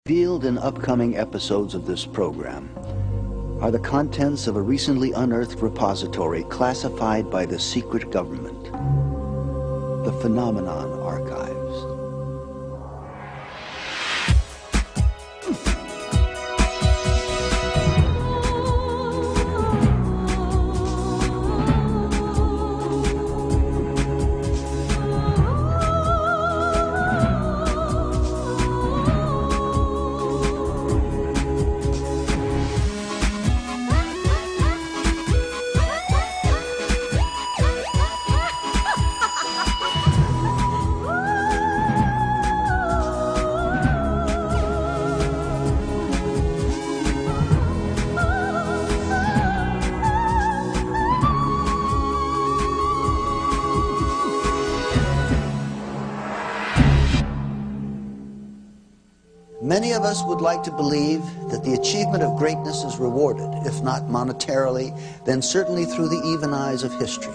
Revealed in upcoming episodes of this program are the contents of a recently unearthed repository classified by the secret government, the Phenomenon Archives. Many of us would like to believe that the achievement of greatness is rewarded, if not monetarily, then certainly through the even eyes of history.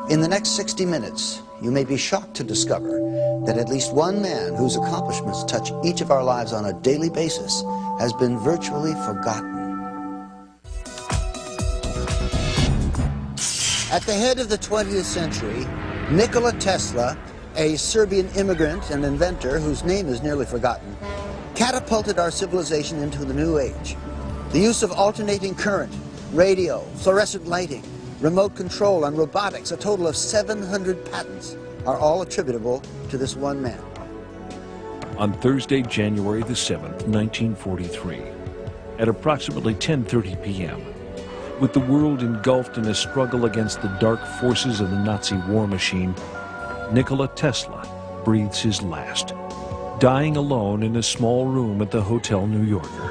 In the next 60 minutes, you may be shocked to discover that at least one man whose accomplishments touch each of our lives on a daily basis has been virtually forgotten. At the head of the 20th century, Nikola Tesla, a Serbian immigrant and inventor whose name is nearly forgotten, catapulted our civilization into the new age. The use of alternating current, radio, fluorescent lighting, remote control, and robotics, a total of 700 patents, are all attributable to this one man. On Thursday, January the 7th, 1943, at approximately 10:30 p.m., with the world engulfed in a struggle against the dark forces of the Nazi war machine, Nikola Tesla breathes his last, dying alone in a small room at the Hotel New Yorker.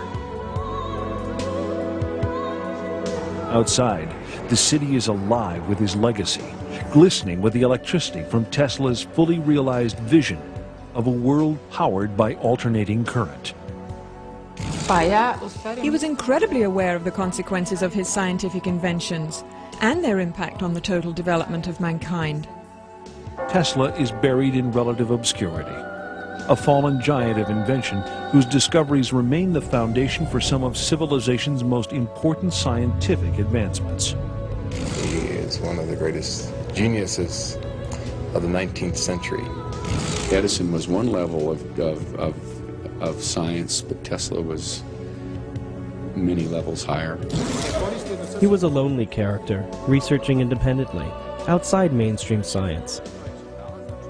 Outside, the city is alive with his legacy, glistening with the electricity from Tesla's fully realized vision of a world powered by alternating current. He was incredibly aware of the consequences of his scientific inventions and their impact on the total development of mankind. Tesla is buried in relative obscurity, a fallen giant of invention whose discoveries remain the foundation for some of civilization's most important scientific advancements. He is one of the greatest geniuses of the 19th century. Edison was one level of science, but Tesla was many levels higher. He was a lonely character, researching independently, outside mainstream science.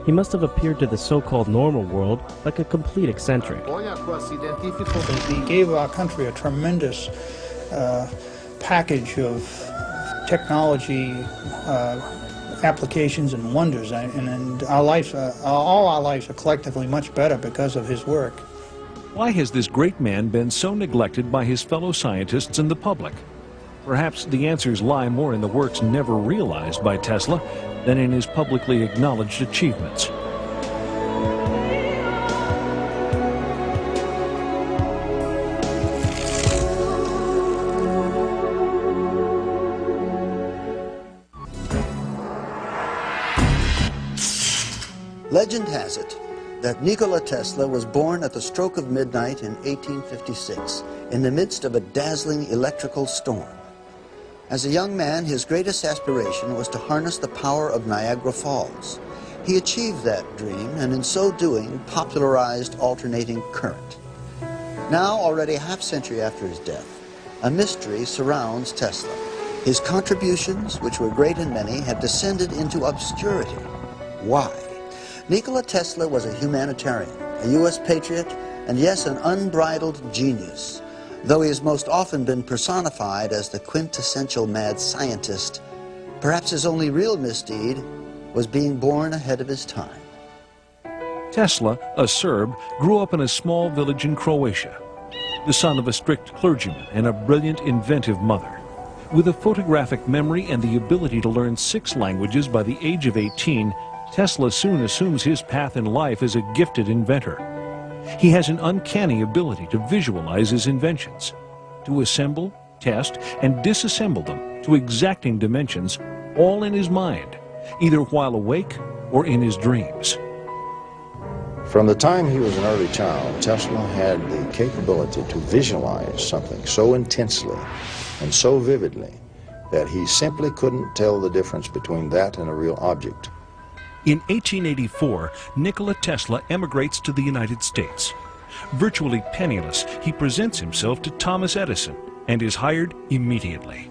He must have appeared to the so-called normal world like a complete eccentric. He gave our country a tremendous package of technology applications and wonders, and our lives, all our lives are collectively much better because of his work. Why has this great man been so neglected by his fellow scientists and the public? Perhaps the answers lie more in the works never realized by Tesla than in his publicly acknowledged achievements. Legend has it that Nikola Tesla was born at the stroke of midnight in 1856 in the midst of a dazzling electrical storm. As a young man, his greatest aspiration was to harness the power of Niagara Falls. He achieved that dream, and in so doing, popularized alternating current. Now, already a half-century after his death, a mystery surrounds Tesla. His contributions, which were great and many, have descended into obscurity. Why? Nikola Tesla was a humanitarian, a U.S. patriot, and yes, an unbridled genius. Though he has most often been personified as the quintessential mad scientist, perhaps his only real misdeed was being born ahead of his time. Tesla, a Serb, grew up in a small village in Croatia, the son of a strict clergyman and a brilliant, inventive mother. With a photographic memory and the ability to learn 6 languages by the age of 18, Tesla soon assumes his path in life as a gifted inventor. He has an uncanny ability to visualize his inventions, to assemble, test, and disassemble them to exacting dimensions, all in his mind, either while awake or in his dreams. From the time he was an early child, Tesla had the capability to visualize something so intensely and so vividly that he simply couldn't tell the difference between that and a real object. In 1884, Nikola Tesla emigrates to the United States. Virtually penniless, he presents himself to Thomas Edison and is hired immediately.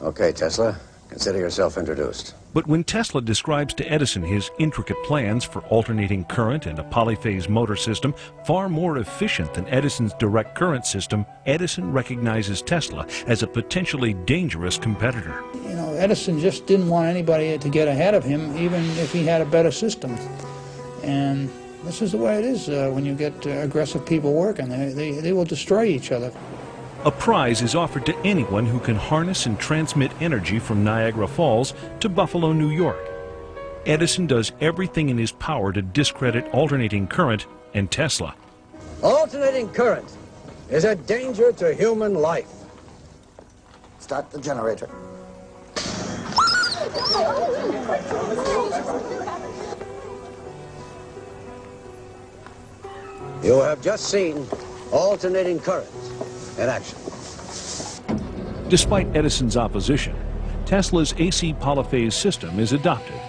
Okay, Tesla, consider yourself introduced. But when Tesla describes to Edison his intricate plans for alternating current and a polyphase motor system far more efficient than Edison's direct current system, Edison recognizes Tesla as a potentially dangerous competitor. You know, Edison just didn't want anybody to get ahead of him, even if he had a better system. And this is the way it is when you get aggressive people working. They will destroy each other. A prize is offered to anyone who can harness and transmit energy from Niagara Falls to Buffalo, New York. Edison does everything in his power to discredit alternating current and Tesla. Alternating current is a danger to human life. Start the generator. You have just seen alternating current in action. Despite Edison's opposition, Tesla's AC polyphase system is adopted.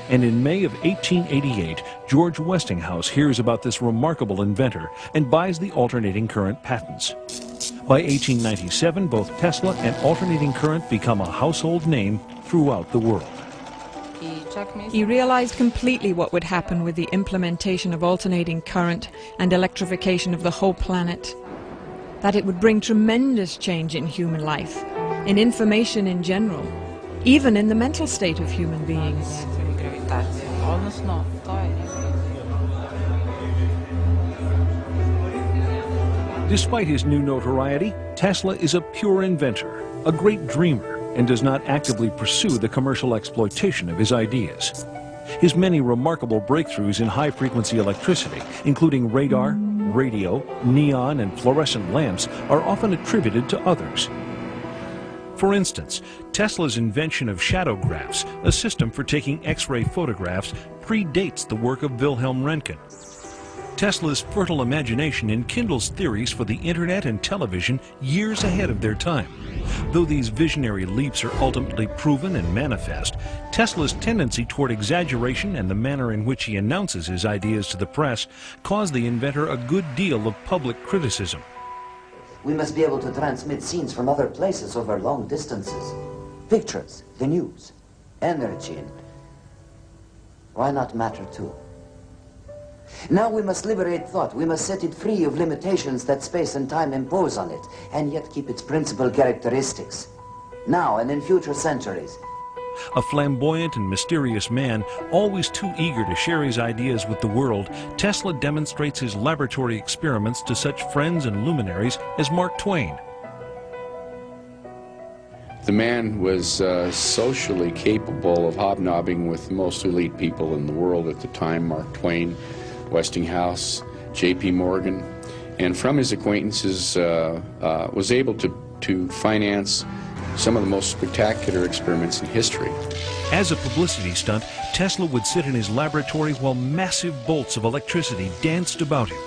And in May of 1888, George Westinghouse hears about this remarkable inventor and buys the alternating current patents. By 1897, both Tesla and alternating current become a household name throughout the world. He realized completely what would happen with the implementation of alternating current and electrification of the whole planet. That it would bring tremendous change in human life, in information in general, even in the mental state of human beings. Despite his new notoriety, Tesla is a pure inventor, a great dreamer, and does not actively pursue the commercial exploitation of his ideas. His many remarkable breakthroughs in high-frequency electricity, including radar, radio, neon, and fluorescent lamps, are often attributed to others. For instance, Tesla's invention of shadowgraphs, a system for taking X-ray photographs, predates the work of Wilhelm Röntgen. Tesla's fertile imagination enkindles theories for the internet and television years ahead of their time. Though these visionary leaps are ultimately proven and manifest, Tesla's tendency toward exaggeration and the manner in which he announces his ideas to the press cause the inventor a good deal of public criticism. We must be able to transmit scenes from other places over long distances. Pictures, the news, energy, and why not matter too? Now we must liberate thought. We must set it free of limitations that space and time impose on it, and yet keep its principal characteristics, now and in future centuries. A flamboyant and mysterious man, always too eager to share his ideas with the world, Tesla demonstrates his laboratory experiments to such friends and luminaries as Mark Twain. The man was socially capable of hobnobbing with the most elite people in the world at the time, Mark Twain, Westinghouse, J.P. Morgan, and from his acquaintances was able to finance some of the most spectacular experiments in history. As a publicity stunt, Tesla would sit in his laboratory while massive bolts of electricity danced about him.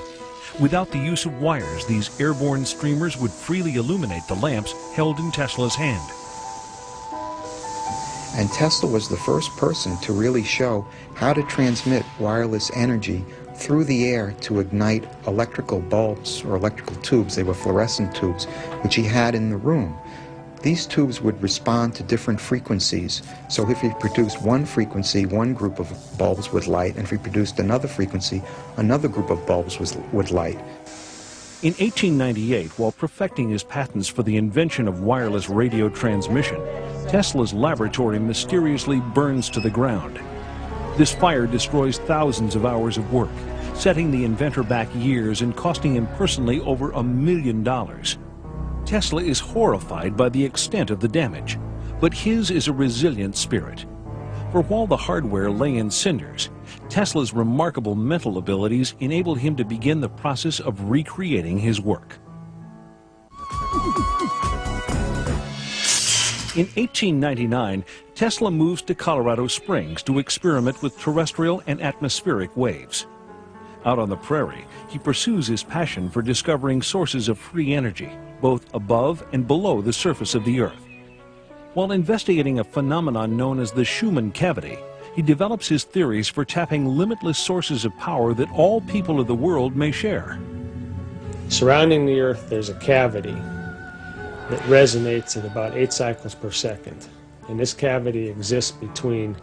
Without the use of wires, these airborne streamers would freely illuminate the lamps held in Tesla's hand. And Tesla was the first person to really show how to transmit wireless energy through the air to ignite electrical bulbs or electrical tubes. They were fluorescent tubes, which he had in the room. These tubes would respond to different frequencies. So if he produced one frequency, one group of bulbs would light, and if he produced another frequency, another group of bulbs would light. In 1898, while perfecting his patents for the invention of wireless radio transmission, Tesla's laboratory mysteriously burns to the ground. This fire destroys thousands of hours of work, setting the inventor back years and costing him personally over $1 million. Tesla is horrified by the extent of the damage, but his is a resilient spirit. For while the hardware lay in cinders, Tesla's remarkable mental abilities enabled him to begin the process of recreating his work. In 1899, Tesla moves to Colorado Springs to experiment with terrestrial and atmospheric waves. Out on the prairie, he pursues his passion for discovering sources of free energy, both above and below the surface of the Earth. While investigating a phenomenon known as the Schumann cavity, he develops his theories for tapping limitless sources of power that all people of the world may share. Surrounding the Earth, there's a cavity that resonates at about 8 cycles per second. And this cavity exists between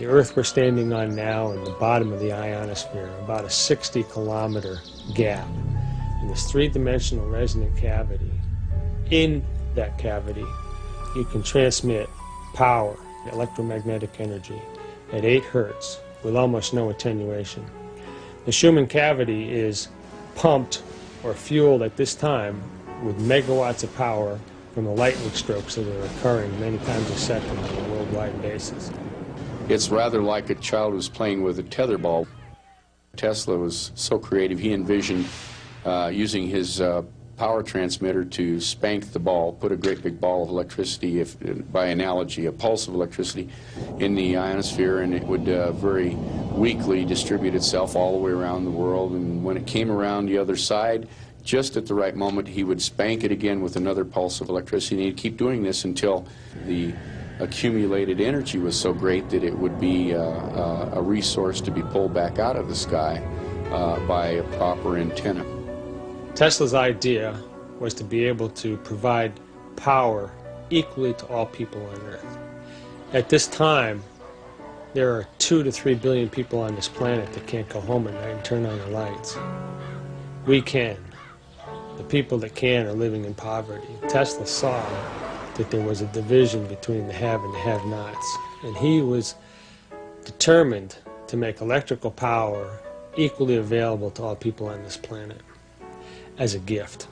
the Earth we're standing on now and the bottom of the ionosphere, about a 60-kilometer gap. And this three-dimensional resonant cavity, in that cavity, you can transmit power, electromagnetic energy, at 8 hertz with almost no attenuation. The Schumann cavity is pumped or fueled at this time with megawatts of power from the lightning strokes that are occurring many times a second on a worldwide basis. It's rather like a child who's playing with a tetherball. Tesla was so creative, he envisioned using his power transmitter to spank the ball, put a great big ball of electricity, if by analogy, a pulse of electricity, in the ionosphere, and it would very weakly distribute itself all the way around the world. And when it came around the other side, just at the right moment, he would spank it again with another pulse of electricity, and he'd keep doing this until the accumulated energy was so great that it would be a resource to be pulled back out of the sky by a proper antenna. Tesla's idea was to be able to provide power equally to all people on Earth. At this time, there are 2 to 3 billion people on this planet that can't go home at night and turn on their lights. We can. The people that can are living in poverty. Tesla saw that there was a division between the have and the have-nots, and he was determined to make electrical power equally available to all people on this planet as a gift.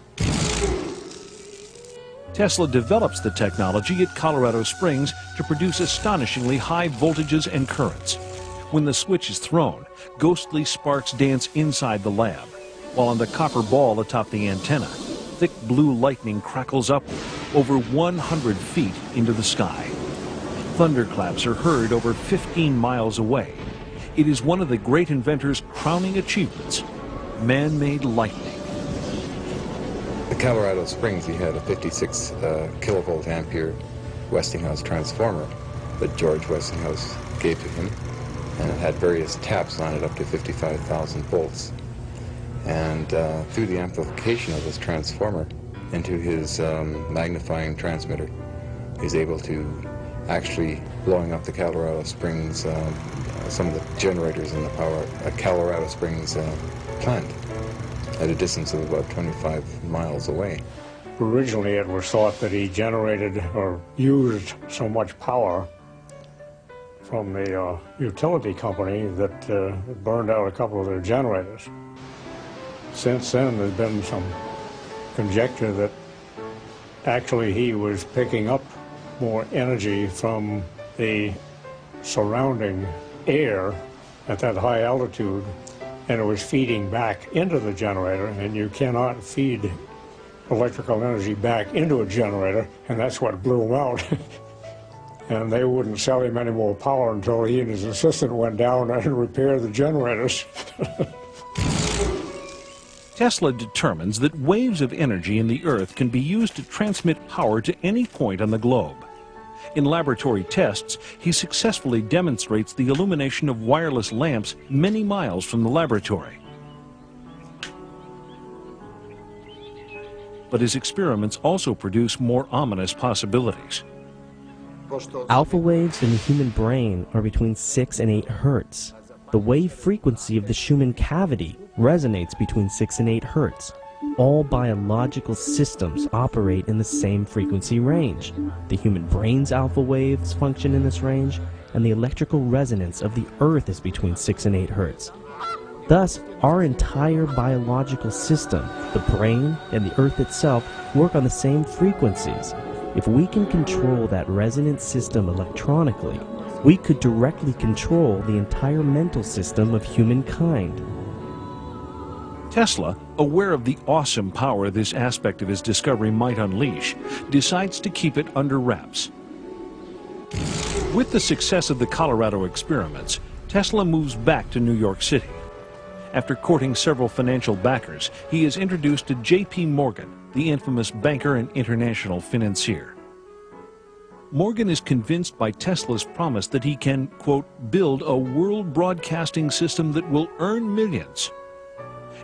Tesla develops the technology at Colorado Springs to produce astonishingly high voltages and currents. When the switch is thrown, ghostly sparks dance inside the lab, while on the copper ball atop the antenna, thick blue lightning crackles upward over 100 feet into the sky. Thunderclaps are heard over 15 miles away. It is one of the great inventor's crowning achievements, man-made lightning. At Colorado Springs, he had a 56 kilovolt ampere Westinghouse transformer that George Westinghouse gave to him, and it had various taps on it up to 55,000 volts. And through the amplification of this transformer into his magnifying transmitter, he's able to actually blowing up the Colorado Springs, some of the generators in the power at Colorado Springs plant at a distance of about 25 miles away. Originally it was thought that he generated or used so much power from the utility company that it burned out a couple of their generators. Since then, there's been some conjecture that actually he was picking up more energy from the surrounding air at that high altitude, and it was feeding back into the generator, and you cannot feed electrical energy back into a generator, and that's what blew him out. And they wouldn't sell him any more power until he and his assistant went down and repaired the generators. Tesla determines that waves of energy in the Earth can be used to transmit power to any point on the globe. In laboratory tests, he successfully demonstrates the illumination of wireless lamps many miles from the laboratory. But his experiments also produce more ominous possibilities. Alpha waves in the human brain are between 6 and 8 hertz. The wave frequency of the Schumann cavity resonates between 6 and 8 hertz. All biological systems operate in the same frequency range. The human brain's alpha waves function in this range, and the electrical resonance of the Earth is between 6 and 8 hertz. Thus, our entire biological system, the brain and the Earth itself, work on the same frequencies. If we can control that resonant system electronically, we could directly control the entire mental system of humankind. Tesla, aware of the awesome power this aspect of his discovery might unleash, decides to keep it under wraps. With the success of the Colorado experiments, Tesla moves back to New York City. After courting several financial backers, he is introduced to J.P. Morgan, the infamous banker and international financier. Morgan is convinced by Tesla's promise that he can, quote, build a world broadcasting system that will earn millions.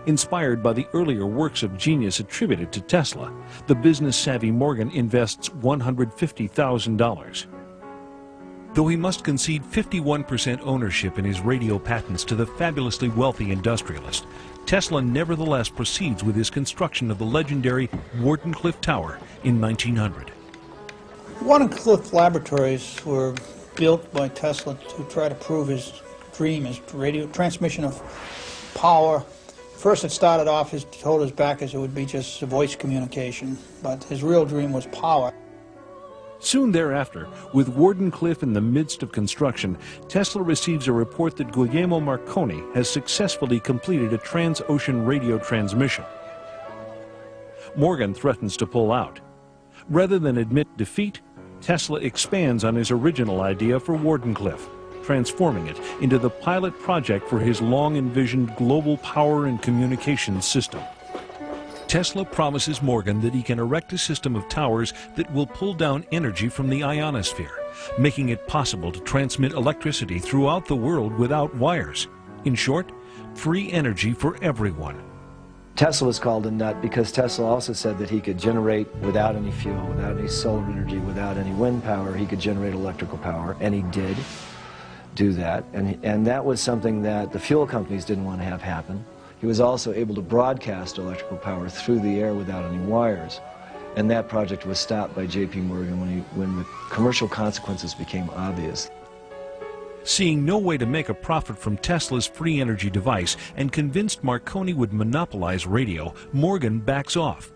Inspired by the earlier works of genius attributed to Tesla, the business-savvy Morgan invests $150,000. Though he must concede 51% ownership in his radio patents to the fabulously wealthy industrialist, Tesla nevertheless proceeds with his construction of the legendary Wardenclyffe Tower in 1900. Wardenclyffe laboratories were built by Tesla to try to prove his dream, his radio transmission of power. First it started off, he told his backers it would be just voice communication, but his real dream was power. Soon thereafter, with Wardenclyffe in the midst of construction, Tesla receives a report that Guglielmo Marconi has successfully completed a trans-ocean radio transmission. Morgan threatens to pull out. Rather than admit defeat, Tesla expands on his original idea for Wardenclyffe, transforming it into the pilot project for his long-envisioned global power and communications system. Tesla promises Morgan that he can erect a system of towers that will pull down energy from the ionosphere, making it possible to transmit electricity throughout the world without wires. In short, free energy for everyone. Tesla was called a nut because Tesla also said that he could generate without any fuel, without any solar energy, without any wind power, he could generate electrical power, and he did do that. And that was something that the fuel companies didn't want to have happen. He was also able to broadcast electrical power through the air without any wires. And that project was stopped by J.P. Morgan when the commercial consequences became obvious. Seeing no way to make a profit from Tesla's free energy device and convinced Marconi would monopolize radio, Morgan backs off.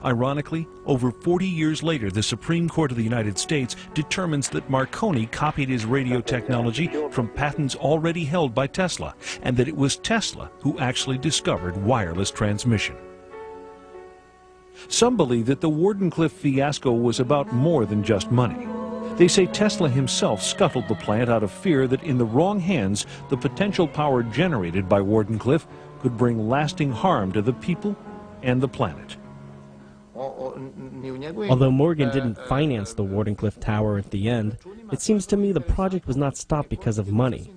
Ironically, over 40 years later, the Supreme Court of the United States determines that Marconi copied his radio technology from patents already held by Tesla, and that it was Tesla who actually discovered wireless transmission. Some believe that the Wardenclyffe fiasco was about more than just money. They say Tesla himself scuttled the plant out of fear that in the wrong hands, the potential power generated by Wardenclyffe could bring lasting harm to the people and the planet. Although Morgan didn't finance the Wardenclyffe Tower at the end, it seems to me the project was not stopped because of money.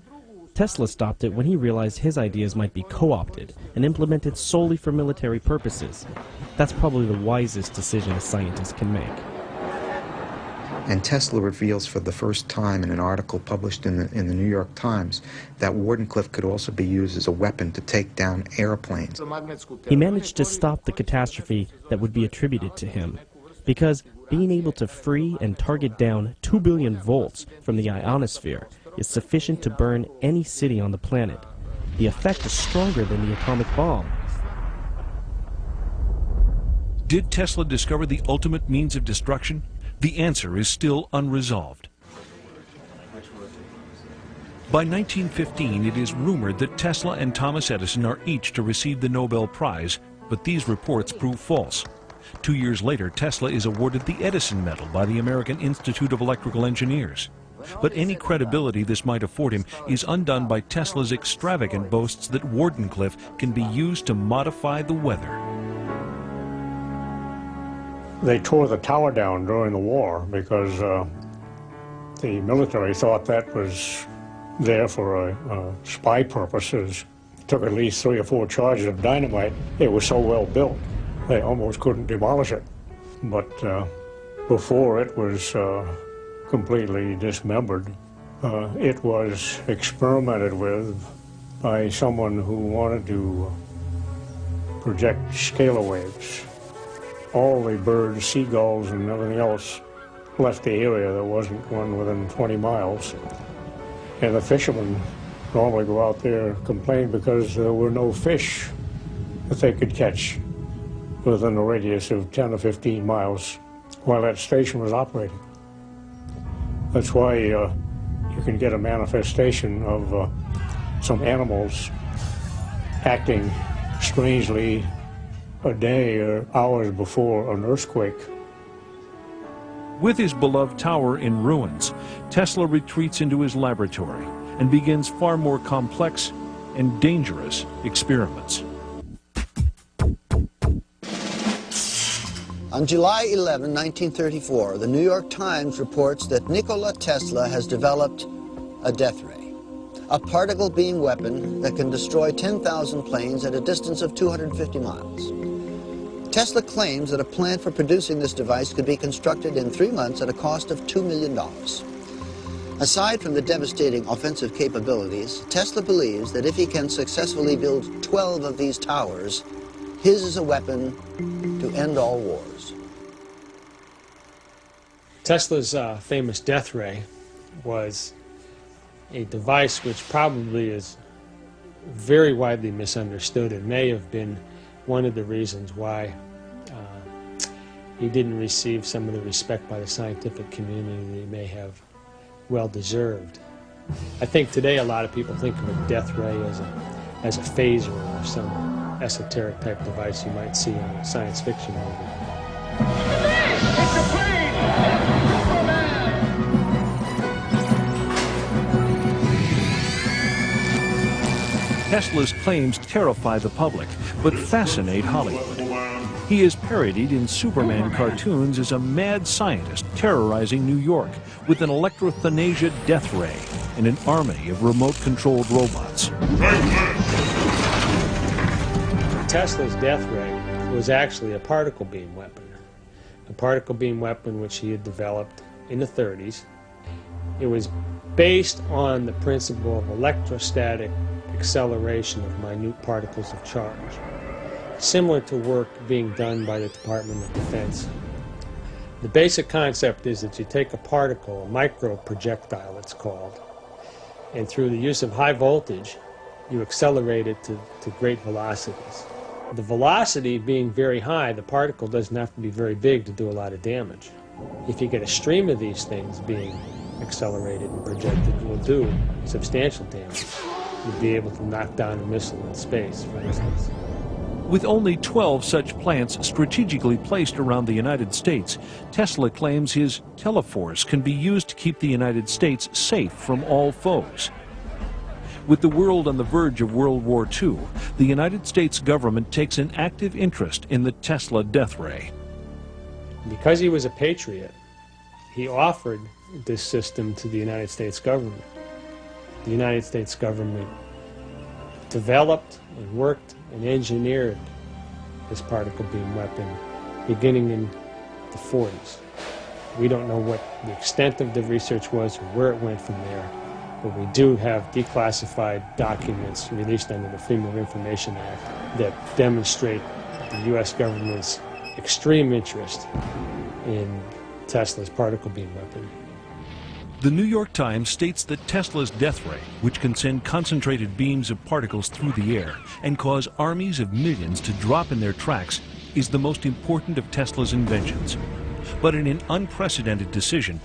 Tesla stopped it when he realized his ideas might be co-opted and implemented solely for military purposes. That's probably the wisest decision a scientist can make. And Tesla reveals for the first time in an article published in the New York Times that Wardenclyffe could also be used as a weapon to take down airplanes. He managed to stop the catastrophe that would be attributed to him, because being able to free and target down 2 billion volts from the ionosphere is sufficient to burn any city on the planet. The effect is stronger than the atomic bomb. Did Tesla discover the ultimate means of destruction? The answer is still unresolved. By 1915, it is rumored that Tesla and Thomas Edison are each to receive the Nobel Prize, but these reports prove false. 2 years later, Tesla is awarded the Edison Medal by the American Institute of Electrical Engineers. But any credibility this might afford him is undone by Tesla's extravagant boasts that Wardenclyffe can be used to modify the weather. They tore the tower down during the war because the military thought that was there for spy purposes. It took at least 3 or 4 charges of dynamite. It was so well built, they almost couldn't demolish it. But before it was completely dismembered, it was experimented with by someone who wanted to project scalar waves. All the birds, seagulls, and everything else left the area. There wasn't one within 20 miles. And the fishermen normally go out there complaining because there were no fish that they could catch within a radius of 10 or 15 miles while that station was operating. That's why you can get a manifestation of some animals acting strangely a day or hours before an earthquake. With his beloved tower in ruins, Tesla retreats into his laboratory and begins far more complex and dangerous experiments. On July 11, 1934, the New York Times reports that Nikola Tesla has developed a death ray, a particle beam weapon that can destroy 10,000 planes at a distance of 250 miles. Tesla claims that a plant for producing this device could be constructed in 3 months at a cost of $2 million. Aside from the devastating offensive capabilities, Tesla believes that if he can successfully build 12 of these towers, his is a weapon to end all wars. Tesla's famous death ray was a device which probably is very widely misunderstood and may have been one of the reasons why he didn't receive some of the respect by the scientific community that he may have well deserved. I think today a lot of people think of a death ray as a phaser or some esoteric type device you might see in a science fiction movie. Tesla's claims terrify the public, but fascinate Hollywood. He is parodied in Superman cartoons as a mad scientist terrorizing New York with an electrothanasia death ray and an army of remote-controlled robots. Tesla's death ray was actually a particle beam weapon. A particle beam weapon which he had developed in the 30s. It was based on the principle of electrostatic acceleration of minute particles of charge, similar to work being done by the Department of Defense. The basic concept is that you take a particle, a micro projectile it's called, and through the use of high voltage, you accelerate it to great velocities. The velocity being very high, the particle doesn't have to be very big to do a lot of damage. If you get a stream of these things being accelerated and projected, it will do substantial damage. You'd be able to knock down a missile in space, for instance. With only 12 such plants strategically placed around the United States, Tesla claims his teleforce can be used to keep the United States safe from all foes. With the world on the verge of World War II, the United States government takes an active interest in the Tesla death ray. Because he was a patriot, he offered this system to the United States government. The United States government developed and worked and engineered this particle beam weapon beginning in the 40s. We don't know what the extent of the research was or where it went from there, but we do have declassified documents released under the Freedom of Information Act that demonstrate the U.S. government's extreme interest in Tesla's particle beam weapon. The New York Times states that Tesla's death ray, which can send concentrated beams of particles through the air and cause armies of millions to drop in their tracks, is the most important of Tesla's inventions. But in an unprecedented decision,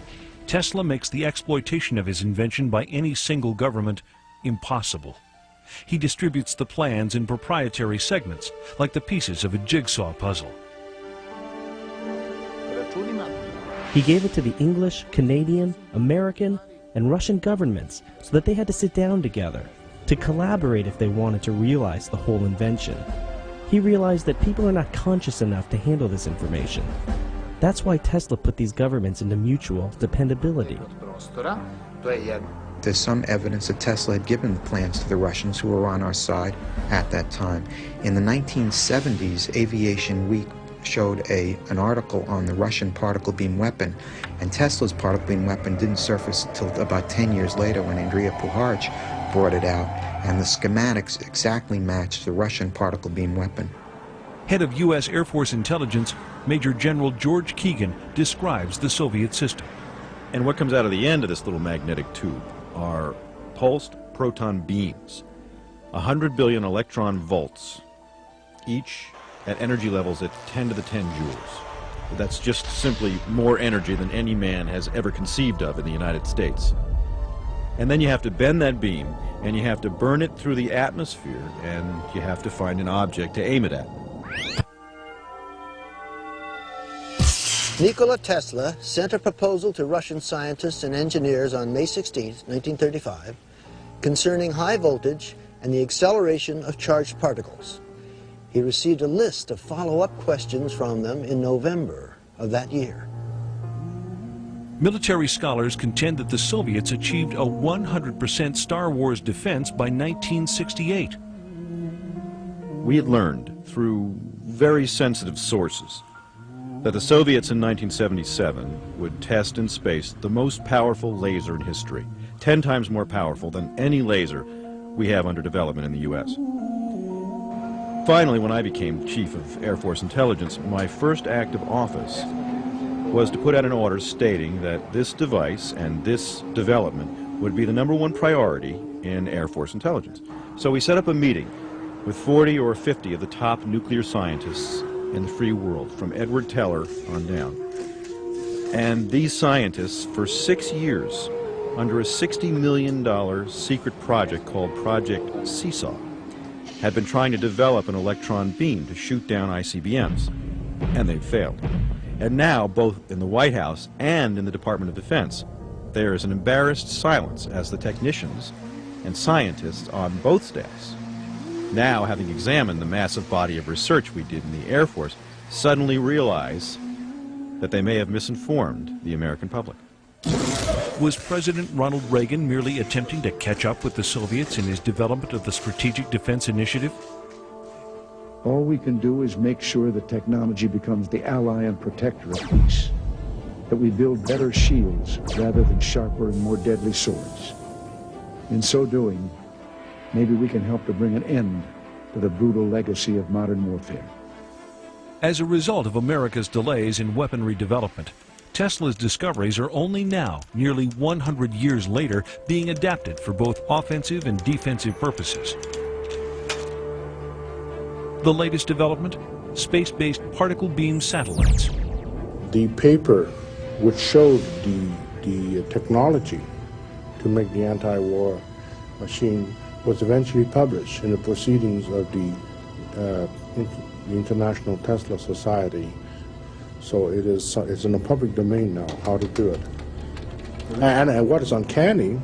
Tesla makes the exploitation of his invention by any single government impossible. He distributes the plans in proprietary segments, like the pieces of a jigsaw puzzle. He gave it to the English, Canadian, American, and Russian governments so that they had to sit down together to collaborate if they wanted to realize the whole invention. He realized that people are not conscious enough to handle this information. That's why Tesla put these governments into mutual dependability. There's some evidence that Tesla had given the plans to the Russians who were on our side at that time. In the 1970s, Aviation Week showed an article on the Russian particle beam weapon, and Tesla's particle beam weapon didn't surface until about 10 years later when Andrei Puharich brought it out, and the schematics exactly matched the Russian particle beam weapon. Head of U.S. Air Force Intelligence, Major General George Keegan, describes the Soviet system. And what comes out of the end of this little magnetic tube are pulsed proton beams, 100 billion electron volts, each at energy levels at 10 to the 10 joules. That's just simply more energy than any man has ever conceived of in the United States. And then you have to bend that beam, and you have to burn it through the atmosphere, and you have to find an object to aim it at. Nikola Tesla sent a proposal to Russian scientists and engineers on May 16, 1935, concerning high voltage and the acceleration of charged particles. He received a list of follow-up questions from them in November of that year. Military scholars contend that the Soviets achieved a 100% Star Wars defense by 1968. We had learned through very sensitive sources that the Soviets in 1977 would test in space the most powerful laser in history, 10 times more powerful than any laser we have under development in the U.S. Finally, when I became Chief of Air Force Intelligence, my first act of office was to put out an order stating that this device and this development would be the #1 priority in Air Force Intelligence. So we set up a meeting with 40 or 50 of the top nuclear scientists in the free world, from Edward Teller on down. And these scientists, for 6 years, under a $60 million secret project called Project Seesaw, had been trying to develop an electron beam to shoot down ICBMs, and they failed. And now, both in the White House and in the Department of Defense, there is an embarrassed silence as the technicians and scientists on both staffs, now having examined the massive body of research we did in the Air Force, suddenly realize that they may have misinformed the American public. Was President Ronald Reagan merely attempting to catch up with the Soviets in his development of the Strategic Defense Initiative? All we can do is make sure that technology becomes the ally and protector of peace, that we build better shields rather than sharper and more deadly swords. In so doing, maybe we can help to bring an end to the brutal legacy of modern warfare. As a result of America's delays in weaponry development, Tesla's discoveries are only now, nearly 100 years later, being adapted for both offensive and defensive purposes. The latest development? Space-based particle beam satellites. The paper which showed the technology to make the anti-war machine was eventually published in the proceedings of the International Tesla Society. So it's in the public domain now, how to do it. And what is uncanny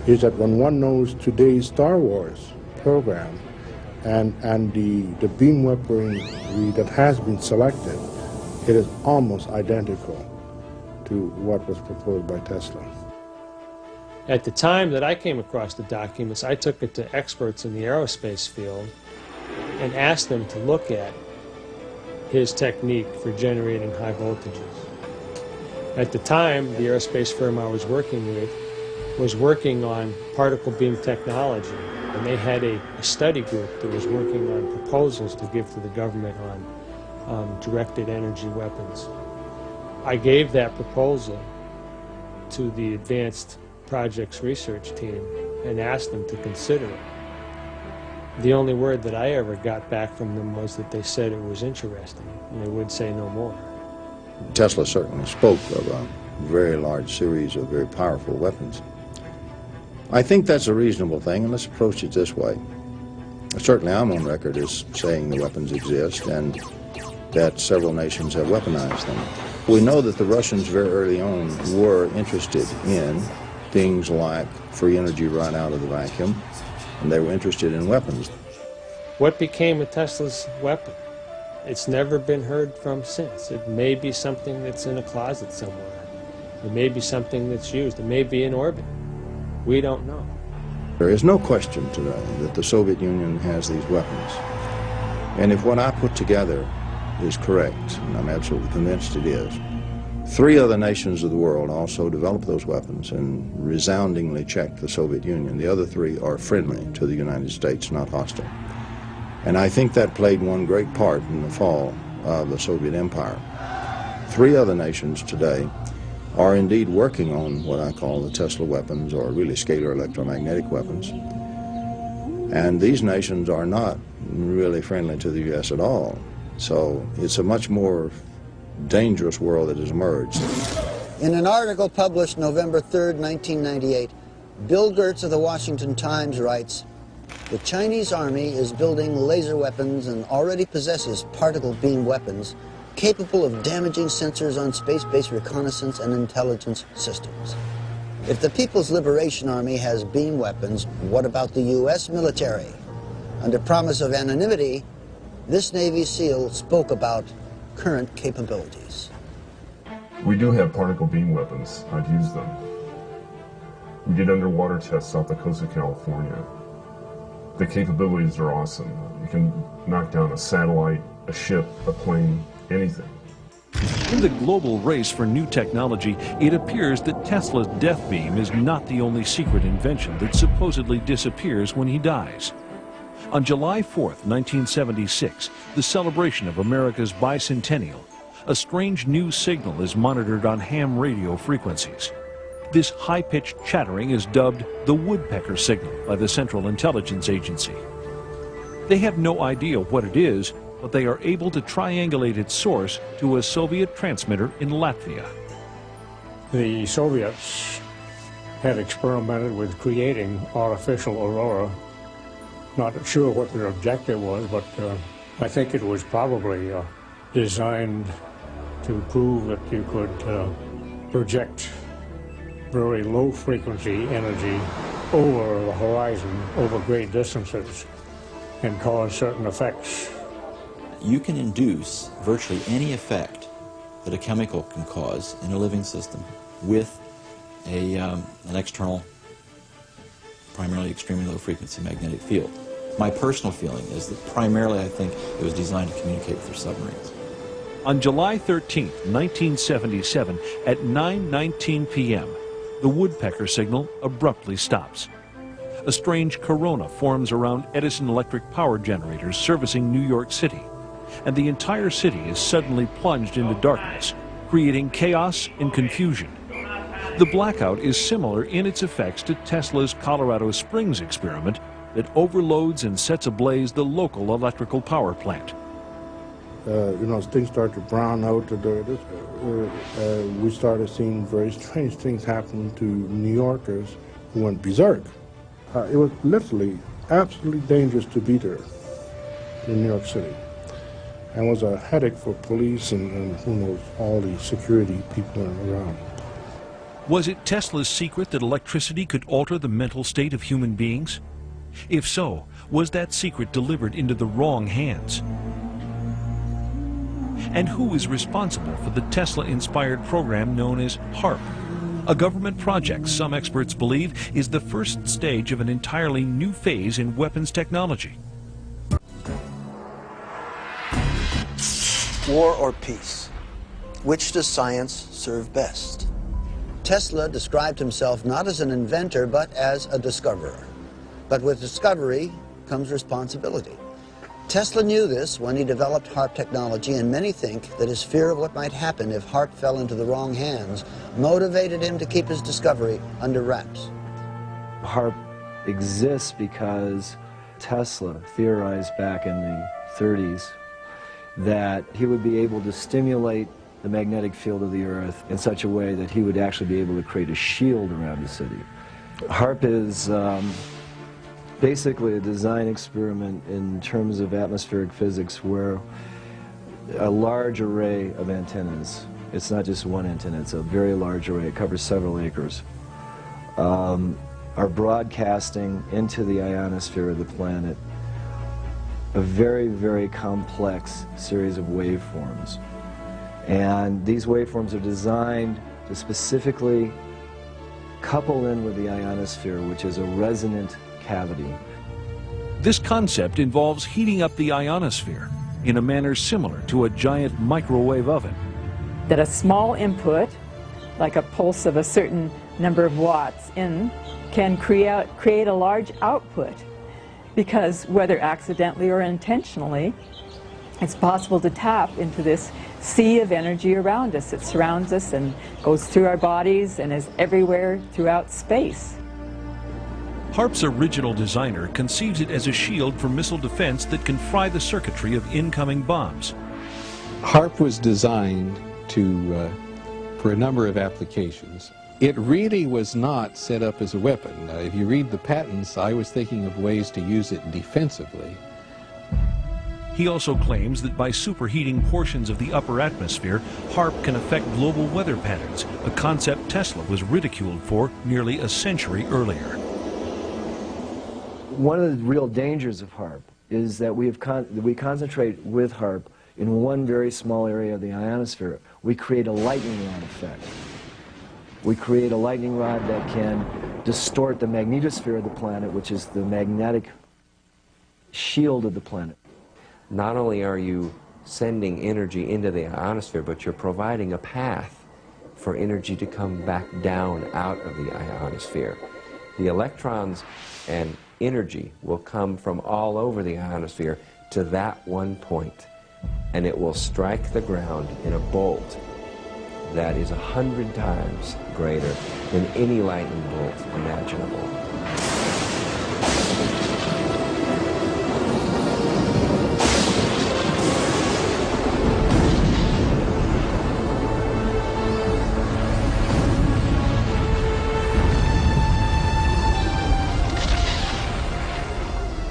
is that when one knows today's Star Wars program and the beam weaponry that has been selected, it is almost identical to what was proposed by Tesla. At the time that I came across the documents, I took it to experts in the aerospace field and asked them to look at his technique for generating high voltages. At the time, the aerospace firm I was working with was working on particle beam technology, and they had a study group that was working on proposals to give to the government on directed energy weapons. I gave that proposal to the advanced projects research team and asked them to consider it. The only word that I ever got back from them was that they said it was interesting, and they would say no more. Tesla certainly spoke of a very large series of very powerful weapons. I think that's a reasonable thing, and let's approach it this way. Certainly I'm on record as saying the weapons exist and that several nations have weaponized them. We know that the Russians very early on were interested in things like free energy right out of the vacuum, and they were interested in weapons. What became of Tesla's weapon? It's never been heard from since. It may be something that's in a closet somewhere. It may be something that's used. It may be in orbit. We don't know. There is no question today that the Soviet Union has these weapons. And if what I put together is correct, and I'm absolutely convinced it is, 3 other nations of the world also developed those weapons and resoundingly checked the Soviet Union. The other 3 are friendly to the United States, not hostile. And I think that played one great part in the fall of the Soviet Empire. 3 other nations today are indeed working on what I call the Tesla weapons, or really scalar electromagnetic weapons. And these nations are not really friendly to the U.S. at all. So it's a much more dangerous world that has emerged. In an article published November 3rd, 1998, Bill Gertz of the Washington Times writes, "The Chinese army is building laser weapons and already possesses particle beam weapons capable of damaging sensors on space-based reconnaissance and intelligence systems. If the People's Liberation Army has beam weapons, what about the U.S. military? Under promise of anonymity, this Navy SEAL spoke about current capabilities. We do have particle beam weapons. I've used them. We did underwater tests off the coast of California. The capabilities are awesome. You can knock down a satellite, a ship, a plane, anything. In the global race for new technology, it appears that Tesla's death beam is not the only secret invention that supposedly disappears when he dies. On July 4th, 1976, the celebration of America's bicentennial, a strange new signal is monitored on ham radio frequencies. This high-pitched chattering is dubbed the woodpecker signal by the Central Intelligence Agency. They have no idea what it is, but they are able to triangulate its source to a Soviet transmitter in Latvia. The Soviets had experimented with creating artificial aurora. Not sure what their objective was, but I think it was probably designed to prove that you could project very low frequency energy over the horizon, over great distances, and cause certain effects. You can induce virtually any effect that a chemical can cause in a living system with an external, primarily extremely low frequency magnetic field. My personal feeling is that primarily I think it was designed to communicate with their submarines. On July 13, 1977, at 9:19 p.m., the woodpecker signal abruptly stops. A strange corona forms around Edison electric power generators servicing New York City, and the entire city is suddenly plunged into darkness, creating chaos and confusion. The blackout is similar in its effects to Tesla's Colorado Springs experiment that overloads and sets ablaze the local electrical power plant. Things started to brown out. We started seeing very strange things happen to New Yorkers who went berserk. It was literally absolutely dangerous to be there in New York City, and was a headache for police and who knows, all the security people around. Was it Tesla's secret that electricity could alter the mental state of human beings? If so, was that secret delivered into the wrong hands? And who is responsible for the Tesla-inspired program known as HARP? A government project some experts believe is the first stage of an entirely new phase in weapons technology. War or peace? Which does science serve best? Tesla described himself not as an inventor, but as a discoverer. But with discovery comes responsibility. Tesla knew this when he developed HARP technology, and many think that his fear of what might happen if HARP fell into the wrong hands motivated him to keep his discovery under wraps. HARP exists because Tesla theorized back in the 30s that he would be able to stimulate the magnetic field of the Earth in such a way that he would actually be able to create a shield around the city. HARP is basically a design experiment in terms of atmospheric physics where a large array of antennas, it's not just one antenna, it's a very large array, it covers several acres, are broadcasting into the ionosphere of the planet a very, very complex series of waveforms. And these waveforms are designed to specifically couple in with the ionosphere, which is a resonant cavity. This concept involves heating up the ionosphere in a manner similar to a giant microwave oven. That a small input, like a pulse of a certain number of watts in, can create a large output, because whether accidentally or intentionally, it's possible to tap into this sea of energy around us. It surrounds us and goes through our bodies and is everywhere throughout space. HARP's original designer conceives it as a shield for missile defense that can fry the circuitry of incoming bombs. HARP was designed for a number of applications. It really was not set up as a weapon. If you read the patents, I was thinking of ways to use it defensively. He also claims that by superheating portions of the upper atmosphere, HAARP can affect global weather patterns, a concept Tesla was ridiculed for nearly a century earlier. One of the real dangers of HAARP is that we concentrate with HAARP in one very small area of the ionosphere. We create a lightning rod effect. We create a lightning rod that can distort the magnetosphere of the planet, which is the magnetic shield of the planet. Not only are you sending energy into the ionosphere, but you're providing a path for energy to come back down out of the ionosphere. The electrons and energy will come from all over the ionosphere to that one point, and it will strike the ground in a bolt that is 100 times greater than any lightning bolt imaginable.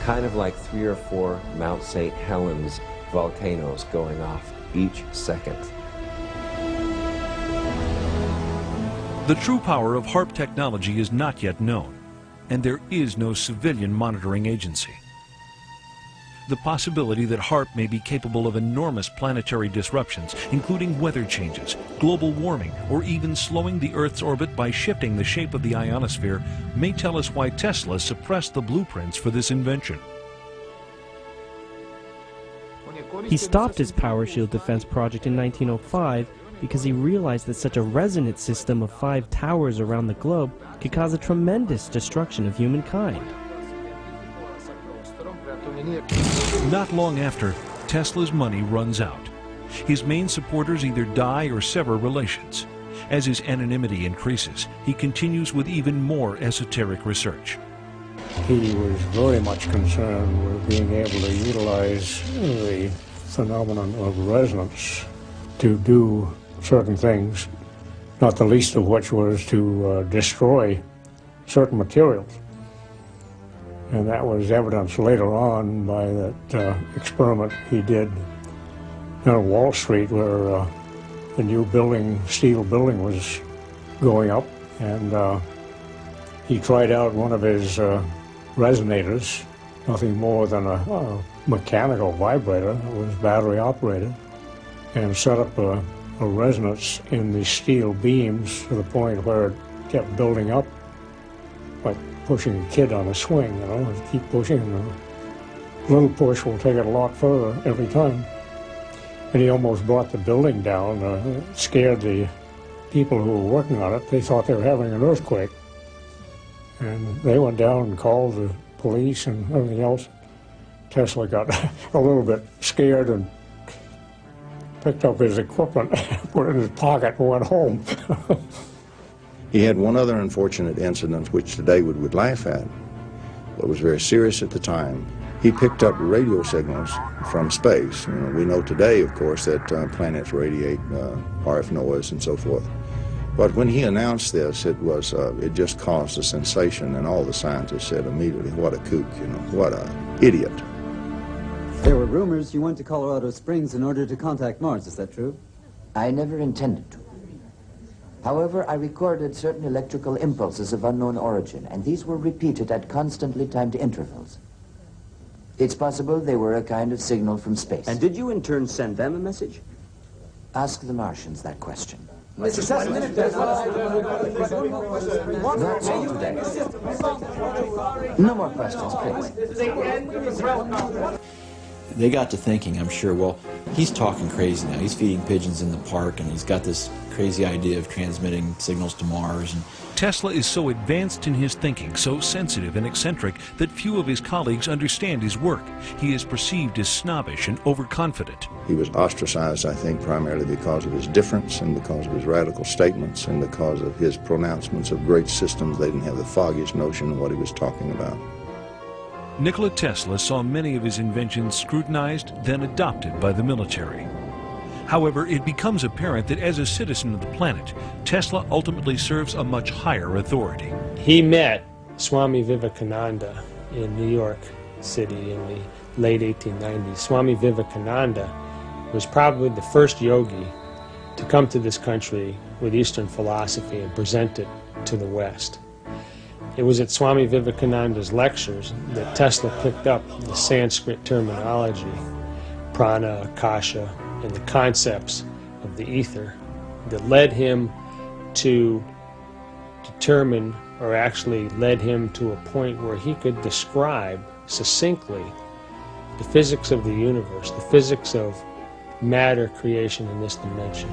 Kind of like 3 or 4 Mount St. Helens volcanoes going off each second. The true power of HAARP technology is not yet known, and there is no civilian monitoring agency. The possibility that HAARP may be capable of enormous planetary disruptions, including weather changes, global warming, or even slowing the Earth's orbit by shifting the shape of the ionosphere, may tell us why Tesla suppressed the blueprints for this invention. He stopped his power shield defense project in 1905 because he realized that such a resonant system of 5 towers around the globe could cause a tremendous destruction of humankind. Not long after, Tesla's money runs out. His main supporters either die or sever relations. As his anonymity increases, he continues with even more esoteric research. He was very much concerned with being able to utilize the phenomenon of resonance to do certain things, not the least of which was to destroy certain materials. And that was evidenced later on by that experiment he did on Wall Street, where the new building, steel building, was going up, and he tried out one of his resonators, nothing more than a mechanical vibrator that was battery operated, and set up a resonance in the steel beams to the point where it kept building up, like pushing a kid on a swing, you know, keep pushing, and a little push will take it a lot further every time. And he almost brought the building down, scared the people who were working on it. They thought they were having an earthquake. And they went down and called the police and everything else. Tesla got a little bit scared and picked up his equipment, put it in his pocket, and went home. He had one other unfortunate incident which today we would laugh at, but was very serious at the time. He picked up radio signals from space. You know, we know today, of course, that planets radiate RF noise and so forth. But when he announced this, it just caused a sensation, and all the scientists said immediately, "What a kook! You know, what a idiot!" There were rumors you went to Colorado Springs in order to contact Mars. Is that true? I never intended to. However, I recorded certain electrical impulses of unknown origin, and these were repeated at constantly timed intervals. It's possible they were a kind of signal from space. And did you in turn send them a message? Ask the Martians that question. Mr. That's all today. No more questions, please. They got to thinking, I'm sure, well, he's talking crazy now. He's feeding pigeons in the park, and he's got this crazy idea of transmitting signals to Mars. And Tesla is so advanced in his thinking, so sensitive and eccentric, that few of his colleagues understand his work. He is perceived as snobbish and overconfident. He was ostracized, I think, primarily because of his difference and because of his radical statements and because of his pronouncements of great systems. They didn't have the foggiest notion of what he was talking about. Nikola Tesla saw many of his inventions scrutinized, then adopted by the military. However, it becomes apparent that as a citizen of the planet, Tesla ultimately serves a much higher authority. He met Swami Vivekananda in New York City in the late 1890s, Swami Vivekananda was probably the first yogi to come to this country with Eastern philosophy and present it to the West. It was at Swami Vivekananda's lectures that Tesla picked up the Sanskrit terminology, prana, akasha, and the concepts of the ether that led him to determine, or actually led him to a point where he could describe succinctly the physics of the universe, the physics of matter creation in this dimension.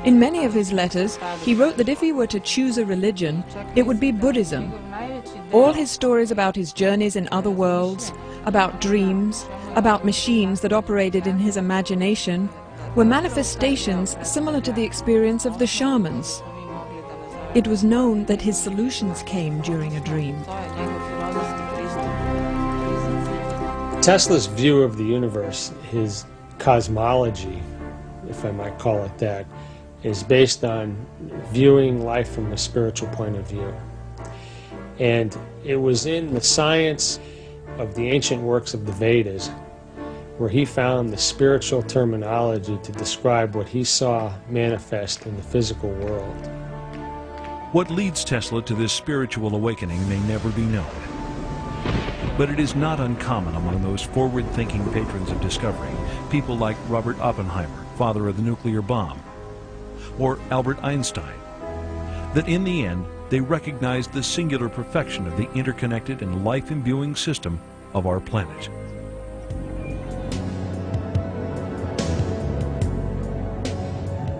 In many of his letters, he wrote that if he were to choose a religion, it would be Buddhism. All his stories about his journeys in other worlds, about dreams, about machines that operated in his imagination, were manifestations similar to the experience of the shamans. It was known that his solutions came during a dream. Tesla's view of the universe, his cosmology, if I might call it that, is based on viewing life from a spiritual point of view. And it was in the science of the ancient works of the Vedas where he found the spiritual terminology to describe what he saw manifest in the physical world. What leads Tesla to this spiritual awakening may never be known. But it is not uncommon among those forward-thinking patrons of discovery, people like Robert Oppenheimer, father of the nuclear bomb, or Albert Einstein, that in the end they recognized the singular perfection of the interconnected and life-imbuing system of our planet.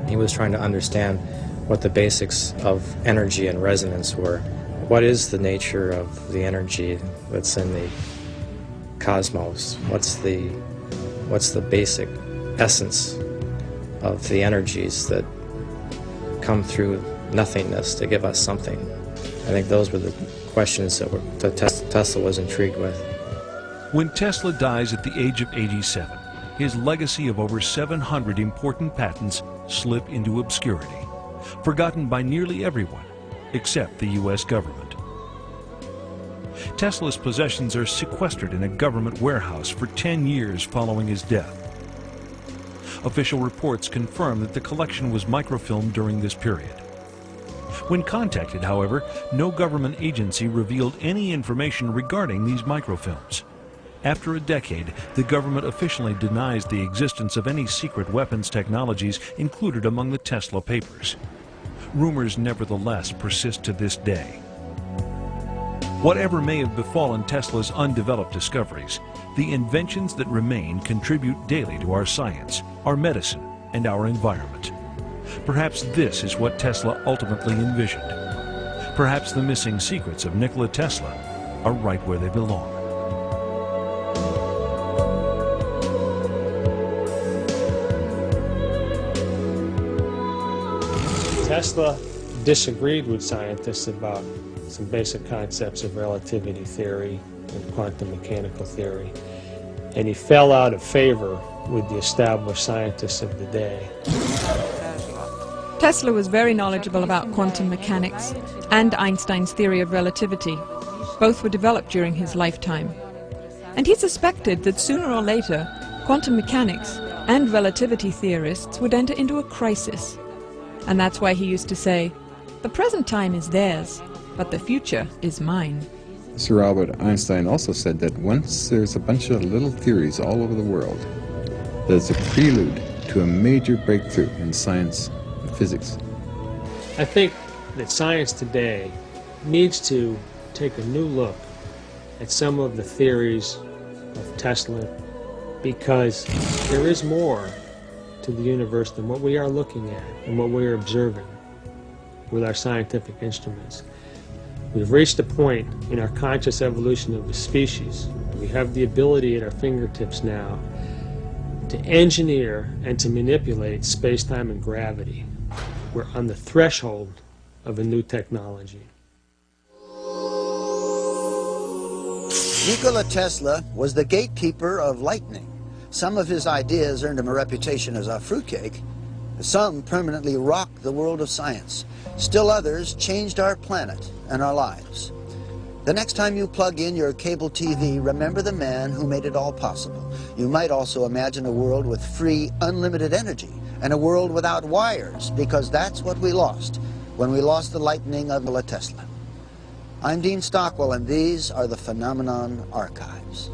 He was trying to understand what the basics of energy and resonance were. What is the nature of the energy that's in the cosmos? What's the basic essence of the energies that come through nothingness to give us something? I think those were the questions that Tesla was intrigued with. When Tesla dies at the age of 87, his legacy of over 700 important patents slip into obscurity, forgotten by nearly everyone except the U.S. government. Tesla's possessions are sequestered in a government warehouse for 10 years following his death. Official reports confirm that the collection was microfilmed during this period. When contacted, however, no government agency revealed any information regarding these microfilms. After a decade, the government officially denies the existence of any secret weapons technologies included among the Tesla papers. Rumors nevertheless persist to this day. Whatever may have befallen Tesla's undeveloped discoveries, the inventions that remain contribute daily to our science, our medicine, and our environment. Perhaps this is what Tesla ultimately envisioned. Perhaps the missing secrets of Nikola Tesla are right where they belong. Tesla disagreed with scientists about some basic concepts of relativity theory and quantum mechanical theory, and he fell out of favor with the established scientists of the day. Tesla was very knowledgeable about quantum mechanics and Einstein's theory of relativity. Both were developed during his lifetime. And he suspected that sooner or later, quantum mechanics and relativity theorists would enter into a crisis. And that's why he used to say, "The present time is theirs, but the future is mine." Sir Albert Einstein also said that once there's a bunch of little theories all over the world, there's a prelude to a major breakthrough in science and physics. I think that science today needs to take a new look at some of the theories of Tesla, because there is more to the universe than what we are looking at and what we are observing with our scientific instruments. We've reached a point in our conscious evolution of the species. We have the ability at our fingertips now to engineer and to manipulate space-time and gravity. We're on the threshold of a new technology. Nikola Tesla was the gatekeeper of lightning. Some of his ideas earned him a reputation as a fruitcake. Some permanently rocked the world of science. Still others changed our planet and our lives. The next time you plug in your cable TV, remember the man who made it all possible. You might also imagine a world with free, unlimited energy, and a world without wires, because that's what we lost when we lost the lightning of Nikola Tesla. I'm Dean Stockwell, and these are the Phenomenon Archives.